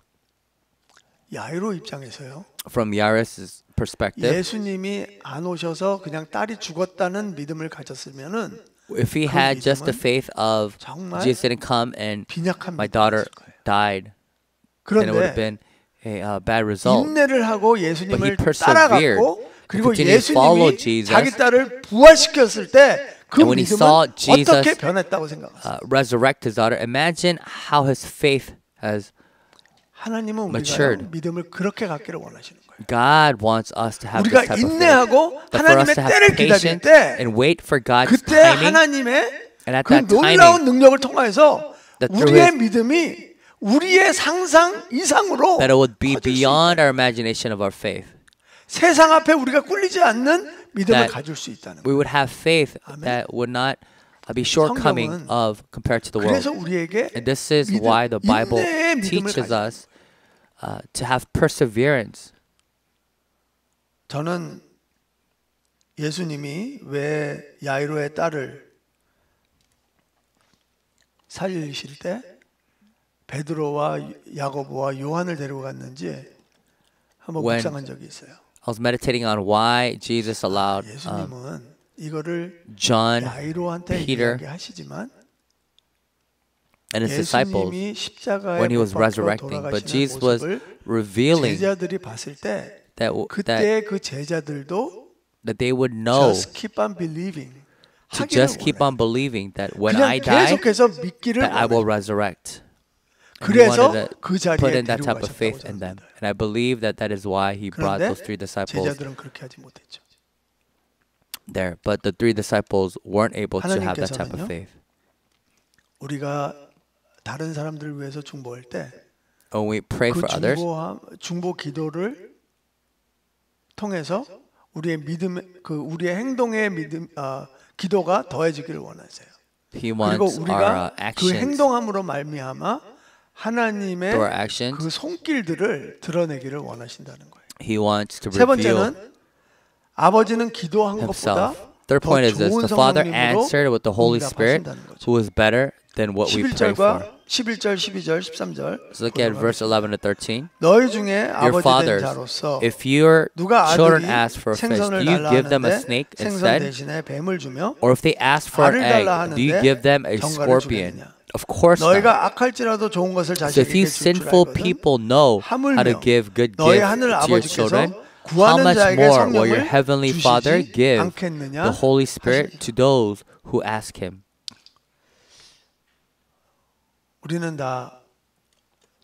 야이로 입장에서요. From Jairus' perspective, 예수님이 안 오셔서 그냥 딸이 죽었다는 믿음을 가졌으면은 if he had just the faith of 정말 Jesus didn't come and 빈약한 my daughter 믿음이었을 거예요. died, then it would have 그런데 been a bad result. 인내를 하고 But he 예수님을 persevered 따라갔고 그리고 and continued to follow 예수님이 Jesus. 자기 딸을 부활시켰을 때 그 And when he 믿음은 saw Jesus, 어떻게 변했다고 생각하세요? Resurrect his daughter. Imagine how his faith has. 하나님은 우리가 matured. 믿음을 그렇게 갖기를 원하시는 거예요. God wants us to have this 우리가 type of faith. 인내하고 That for us 하나님의 to have 때를 기다릴 patience 때 and wait for God's 그때 timing. 하나님의 And at 그 that 놀라운 timing, 능력을 통해서 that through 우리의 his- 믿음이 우리의 상상 이상으로 that it would be 커질 수 beyond 있다. our imagination of our faith. 세상 앞에 우리가 꿀리지 않는 믿음을 That 가질 수 있다는 We 거예요. would have faith 아멘. that would not be shortcoming 성경은 of compared to the world. 그래서 우리에게 And this is 믿음, why the Bible 인내의 믿음을 teaches 가져야 us to have perseverance. 저는 예수님이 왜 야이로의 딸을 살리실 때 베드로와 야고보와 요한을 데리고 갔는지 한번 When- 묵상한 적이 있어요. I was meditating on why Jesus allowed 예수님은 이거를 John 야이로한테 Peter, 이야기하시지만 and his disciples 예수님이 십자가에 when he was 못 박혀 resurrecting. But 돌아가시는 Jesus was 모습을 revealing 제자들이 봤을 때 that 그때 그 제자들도 they would know just keep on believing to 하기를 just keep 원해요. on believing that when 그냥 I die, 계속해서 믿기를 that I will 원해요. resurrect. And he 그래서 wanted 그 to put 자리에 in that 데리고 type of 가셨다고 faith in 저는 them. 믿어요. And I believe that that is why he brought 그런데 those three disciples 제자들은 그렇게 하지 못했죠. there. But the three disciples weren't able to have that type of 하나님께서는요, faith. 우리가 다른 사람들을 위해서 중보할 때 When we pray 그 for others, 중보 기도를 통해서 우리의 믿음, 우리의 행동의 기도가 더해지기를 원하세요. he 그리고 wants our 우리가 그 actions 행동함으로 말미암아 하나님의 through our actions. 그 손길들을 드러내기를 원하신다는 거예요. He wants to 세 reveal 번째는 아버지는 기도한 것보다 himself. Third point is this: 좋은 the Father 성령님으로 answered with the Holy Spirit, 응답하신다는 거죠. who is better than what we pray for. 11절, 12절, 13절. Let's look at verse 11 to 13. 너희 중에 Your 아버지 된 fathers, 자로서 if your 누가 children 아들이 ask for a fish, 생선을 do you 달라 give them a 하는데 snake 생선 instead? 대신에 뱀을 주며 Or if they ask for an 알을 달라 egg, do you 하는데 give them a 견과를 scorpion? 주겠느냐? Of course not. 너희가 악할지라도 좋은 것을 So if you 자식에게 줄 줄 sinful 알거든 people know how to 하물며 give good 너희 gifts 하늘 to your 아버지께서 children, how 구하는 much 자에게 more will your 성령을 heavenly Father 주시지 give 않겠느냐 the Holy Spirit 하시니라. to those who ask Him? 우리는 다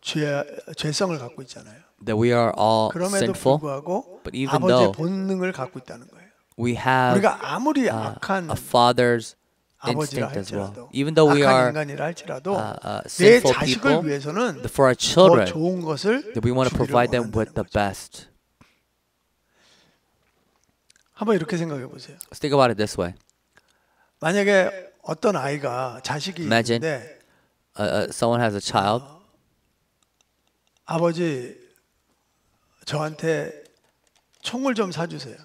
죄성을 갖고 있잖아요. That we are all 그럼에도 sinful, 불구하고 but even 아버지의 though 본능을 갖고 있다는 거예요. we have 우리가 아무리 악한 a father's 아버지라 instinct as well. 할지라도 Even though we 악한 are 인간이라 할지라도 내 sinful 자식을 people, 위해서는 for our 더 children, 좋은 것을 that we want to 주기를 provide them with 원한다는 the 거죠. best. 한번 이렇게 생각해 보세요. Let's think about it this way. 만약에 어떤 아이가 자식이 Imagine 있는데 someone has a child. 아버지 저한테 총을 좀 사주세요.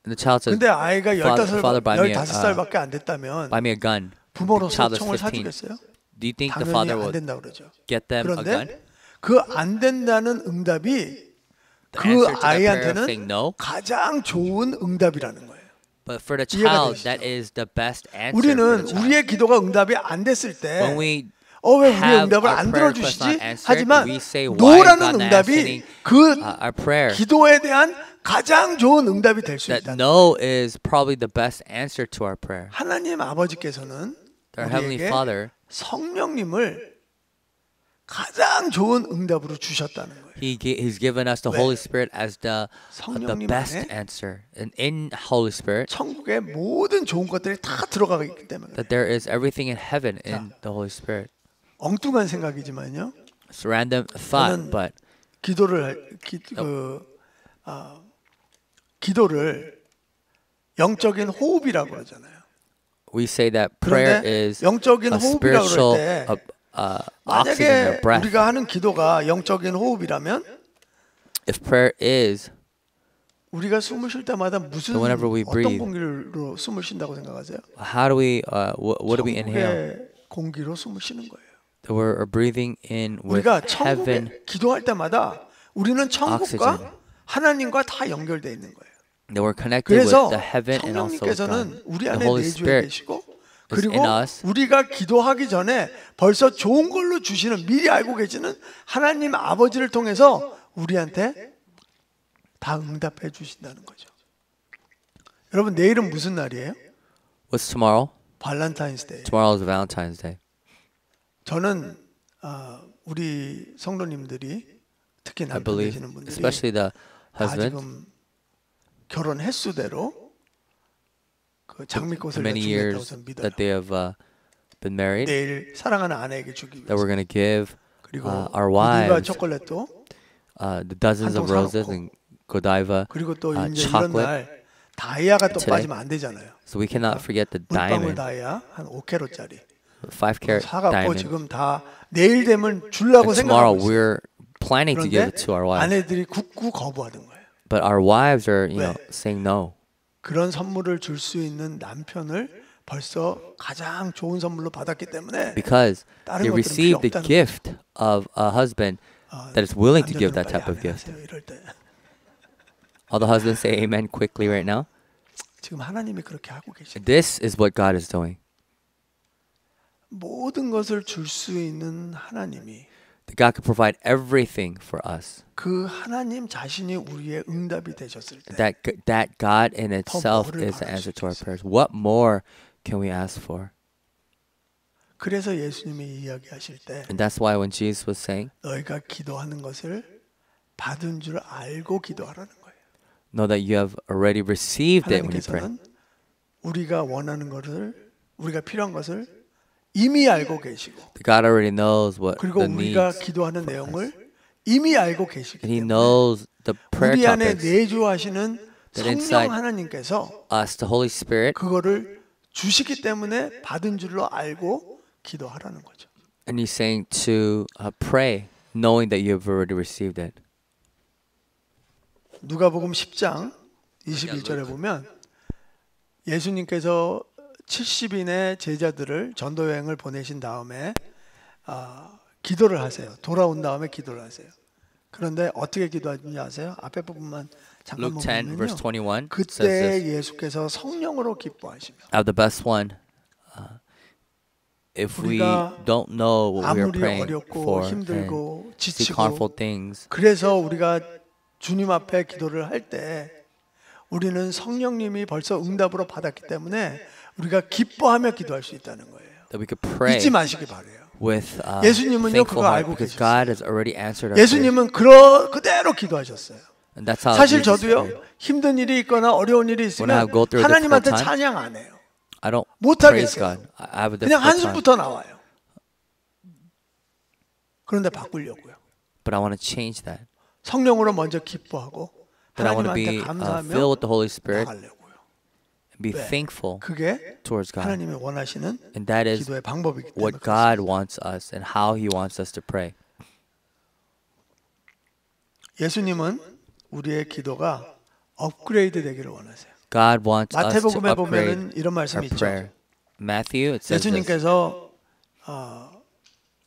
And the child says, 근데 아이가 Father, buy me a- 15살밖에 안 됐다면 buy me a gun. The 부모로서 child is 총을 15. 사주겠어요? Do you think the 당연히 father 안 would 된다 그러죠. get them a gun? 그런데 그 안 된다는 응답이 The 그 answer to that prayer of 아이한테는 saying no? 가장 좋은 응답이라는 거예요. But for the 이해가 child, 되시죠? that is the best answer for 우리는 the child. 우리의 기도가 응답이 안 됐을 때 When we 왜 우리의 have 응답을 our 안 prayer request 들어주시지? not answered, 하지만 we say, why is 노라는 God not 응답이 answering 그 our prayer? 기도에 대한 가장 좋은 응답이 될 수 That 있다. no is probably the best answer to our prayer. 하나님 아버지께서는 Our Heavenly 우리에게 Father, 성령님을 가장 좋은 응답으로 주셨다는 거예요. He's given us the 왜? Holy Spirit as the 성령님 best 안에 answer. And in Holy Spirit, 천국의 모든 좋은 것들이 다 들어가고 있기 때문에 that there is everything in heaven in the Holy Spirit. 엉뚱한 생각이지만요. It's a random thought, 저는 but 기도를 영적인 호흡이라고 그러잖아요. we say that prayer 그런데 is 영적인 a 호흡이라고 spiritual 그럴 때 oxygen or 만약에 breath. 우리가 하는 기도가 영적인 호흡이라면 If prayer is, 우리가 숨을 쉴 때마다 무슨 So whenever we 어떤 breathe, 공기로 숨을 쉰다고 생각하세요? how do we, what do we inhale? 천국의 공기로 숨을 쉬는 거예요. That we're breathing in with 우리가 heaven. 천국에 기도할 때마다 우리는 천국과 oxygen. 하나님과 다 연결되어 있는 거예요. That we're connected with 그래서 the heaven and also with God. 성령님께서는 우리 The 안에 Holy 내주에 Spirit 계시고 is 그리고 in us. 우리가 기도하기 전에 벌써 좋은 걸로 주시는 미리 알고 계시는 하나님 아버지를 통해서 우리한테 다 응답해 주신다는 거죠. 여러분 내일은 무슨 날이에요? What's tomorrow? 발렌타인스데이. Tomorrow is Valentine's Day. 저는 우리 성도님들이 특히 I 남편 believe, 되시는 분들이 especially the 다 husband, 지금 결혼 횟수대로 그 장미꽃을 many 준비했다고 years 저는 믿어요. that they have been married, 내일 사랑하는 아내에게 주기 that 위해서. we're going to give 그리고 our 고디바 wives 초콜릿도 the dozens 통 of roses 사놓고. and Godiva 그리고 또 이제 이런 chocolate. 날 다이아가 또 today. 빠지면 안 되잖아요. So we cannot forget the 물방울 diamond, 다이아 한 5캐롯짜리 5-carat 사갖고 diamond. 지금 다 내일 되면 주려고 And tomorrow 생각하고 있어요. we're planning to give 그런데 it to our wives, 아내들이 굳고 거부하는 거예요. but our wives are, 왜? saying no. 그런 선물을 줄 수 있는 남편을 벌써 가장 좋은 선물로 받았기 때문에 Because 다른 they 것들은 received the 필요 없다는 gift of a husband that is willing to give that 남자들은 type of 빨리 gift. 아멘하세요, 이럴 때. All the husbands say amen quickly right now. 지금 하나님이 그렇게 하고 계십니다. This is what God is doing. 모든 것을 줄 수 있는 하나님이 That God can provide everything for us. 그 하나님 자신이 우리의 응답이 되셨을 때 That God in itself 뭐를 is the 바랄 answer 수 to our 있겠어요? prayers. What more can we ask for? 그래서 예수님이 이야기하실 때 And that's why when Jesus was saying, 너희가 기도하는 것을 받은 줄 알고 기도하라는 거예요. know that you have already received it when you pray. 하나님께서는 우리가 원하는 것을 우리가 필요한 것을 이미 알고 계시고 God already knows what 그리고 the 우리가 needs. 기도하는 내용을 이미 알고 계시기 And He 때문에 knows the prayer 우리 안에 topics. 내주하시는 that inside 성령 하나님께서 us, the Holy Spirit, 그거를 주시기 때문에 받은 줄로 알고 기도하라는 거죠. and He's saying to pray, knowing that you have already received it. 누가복음 10장 21절에 보면 예수님께서 70인의 제자들을 전도 여행을 보내신 다음에 기도를 하세요. 돌아온 다음에 기도를 하세요. 그런데 어떻게 기도하는지 아세요? 앞에 부분만 잠깐만 Luke 10 verse 보면요. 21 says 그때 this. 예수께서 성령으로 기뻐하시며 The best one. If we 우리가 don't know what we are 아무리 praying 어렵고 for and 힘들고 seek 지치고 harmful things, 그래서 우리가 주님 앞에 기도를 할 때 우리는 성령님이 벌써 응답으로 받았기 때문에 우리가 기뻐하며 기도할 수 있다는 거예요. that we could pray 잊지 마시기 바래요. with 예수님은요, thankful 그거 heart 알고 because 계셨어요. God has already answered our prayers. 예수님은 그대로 기도하셨어요. And that's how 사실 Jesus prayed. 저도요 힘든 일이 있거나 어려운 일이 When I 있으면 go through a 하나님한테 difficult time, 찬양 안 해요. I don't 못 praise 하겠어요. God. I have a 그냥 difficult time, 한숨부터 나와요. 그런데 바꾸려고요. but I want to change that. 성령으로 먼저 기뻐하고 But I want to 하나님한테 be 감사하며 filled with the Holy Spirit 나가려고요. and be 왜? thankful 그게 towards God. 하나님이 원하시는 And that is 기도의 방법이기 때문에 what God wants us and how He wants us to pray. 예수님은 우리의 기도가 업그레이드 되기를 원하세요. God wants us to 마태복음에 upgrade 보면은 이런 말씀이 our 있죠. prayer. Matthew, it says this. 예수님께서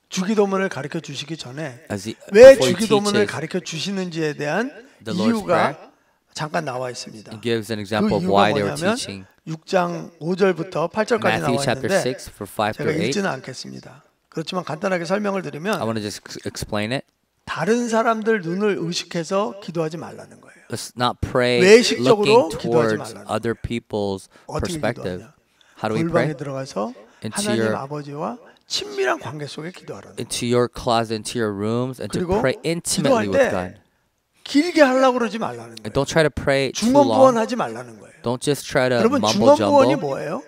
주기도문을 가르쳐 주시기 전에 As he, 왜 before He 주기도문을 teaches, 가르쳐 주시는지에 대한 the Lord's 이유가 Prayer, 잠깐 나와 있습니다. He gives an 그 example of 이유가 why they were 뭐냐면 teaching. 6장 5절부터 8절까지 Matthew 나와 chapter 있는데 6 for 5 제가 through 8. 읽지는 않겠습니다. 그렇지만 간단하게 설명을 I 드리면 want to just explain it. 다른 사람들 눈을 의식해서 기도하지 말라는 거예요. Let's not pray 외식적으로 looking 기도하지 towards 말라는 other people's 어떻게 perspective. 기도하냐? How do we pray? 골방에 들어가서 Into 하나님 your- 아버지와 친밀한 관계 속에 기도하라는 거예요. Into your closet, into your rooms, and to 그리고 pray intimately 기도할 with 때 God. 길게 하려고 그러지 말라는 And 거예요. don't try to pray too 중언부언 long. 하지 말라는 거예요. Don't just try to 여러분 mumble 중언부언이 jumble. 뭐예요?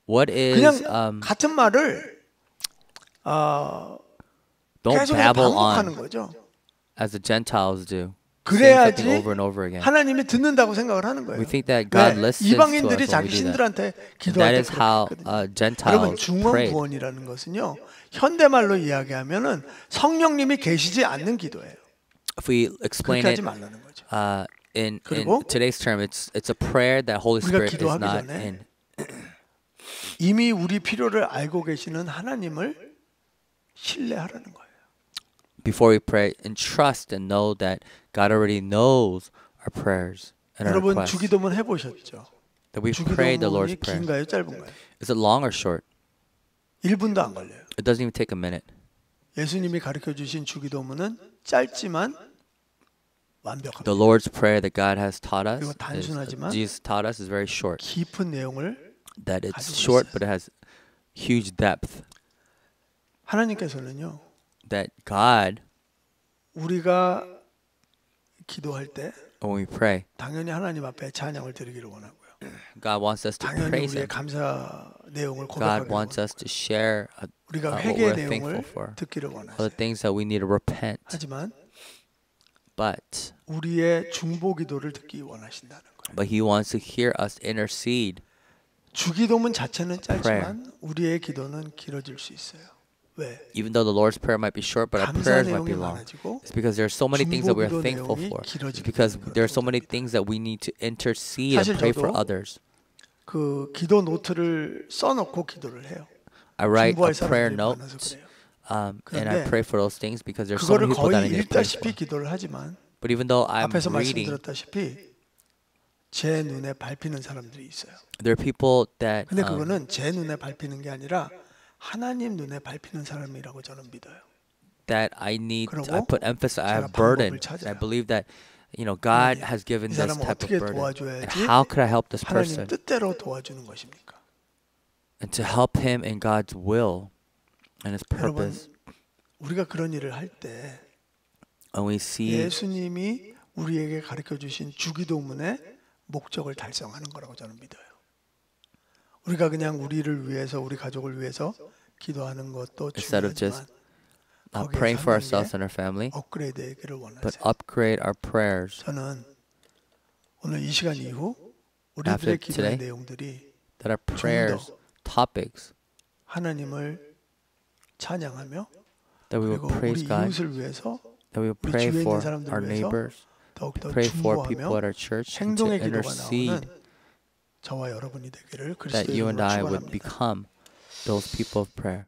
What is 그냥 같은 말을 don't 계속 babble 반복하는 on 거죠. as the Gentiles do. Saying 그래야지 something over and over again. 하나님이 듣는다고 생각을 하는 거예요. We think that God 왜? listens to us 이방인들이 when 자기 we do that. 신들한테 And 기도할 that 때 is how 그렇게 했거든요. 여러분 Gentiles prayed. 중언부언이라는 것은요 현대말로 이야기하면은 성령님이 계시지 않는 기도예요. If we explain 그렇게 하지 it 말라는 거죠. in 그리고 today's term, it's a prayer that Holy 우리가 Spirit is 기도하기 not 전에 in. 이미 우리 필요를 알고 계시는 하나님을 신뢰하라는 거예요. Before we pray, and trust and know that God already knows our prayers and our 여러분 requests. 주기도문 해보셨죠? That we pray the Lord's 주기도문이 prayer. 긴가요, 짧은가요? Is it long or short? 1분도 안 걸려요. It doesn't even take a minute. 예수님이 가르쳐 주신 주기도문은 짧지만 완벽합니다. The Lord's prayer that God has taught us, 그리고 단순하지만 Jesus taught us, is very short. 깊은 내용을 That it's 가지고 short, 있어요. but it has huge depth. 하나님께서는요 That God, 우리가 기도할 때 when we pray, 당연히 하나님 앞에 찬양을 드리기를 원하고요. God wants us to 당연히 praise 우리의 Him. 감사 내용을 God 고백하기를 wants 원하고요. us to share 우리가 what 회개의 we're thankful 내용을 for. 듣기를 All the 원하세요. things that we need to repent. 하지만 But 우리의 중보 기도를 듣기 원하신다는 거예요. But He wants to hear us intercede. 주기도문 자체는 짧지만 우리의 기도는 길어질 수 있어요. 왜? Even though the Lord's prayer might be short, but our 감사 prayers might 내용이 be long. 많아지고 It's because there are so many things that we're 중보 기도 thankful 내용이 for. It's 길어지기 because 때문에 there are so 그렇다고 many things that we need to intercede and 사실 pray for 저도 others. 그 기도 노트를 써놓고 기도를 해요. I write 중보할 a prayer 사람들이 note, 많아서 그래요. and I 그런데 pray for those things because there's so 그거를 many people that I 거의 need to pray 읽다시피 for. 기도를 하지만 But even though I'm 앞에서 reading, 말씀드렸다시피 제 눈에 밟히는 사람들이 있어요. there are people that 근데 그거는 제 눈에 밟히는 게 아니라 하나님 눈에 밟히는 사람이라고 저는 믿어요. that I need. 그리고 I put emphasis. I 제가 have burden. 방법을 찾아요. I believe that God 하나님, has given 이 this 사람을 type of 어떻게 burden. And 도와줘야지 how could I help this 하나님 person? 뜻대로 도와주는 것입니까? And to help him in God's will. and His 여러분, purpose. 우리가 그런 일을 할 때 When we see 예수님이 우리에게 가르쳐 주신 주기도문의 목적을 달성하는 거라고 저는 믿어요. 우리가 그냥 우리를 위해서, 우리 가족을 위해서 기도하는 것도 instead of 중요하지만 just not praying for ourselves and our family, 업그레이드되기를 but 원하세요. upgrade our prayers. 저는 오늘 이 시간 이후 After 우리들의 기도의 today, 내용들이 that our prayers, topics, 하나님을 찬양하며 that we will 그리고 우리 praise God, 이웃을 위해서 that we will 우리 pray 주위에 있는 for 사람들을 our 위해서 neighbors, 더욱더 pray for people 중보하며 at our church, and to 행동의 기도가 intercede 나오는 저와 여러분이 되기를 that 그리스도의 you and 이름으로 I would 축원합니다. become those people of prayer.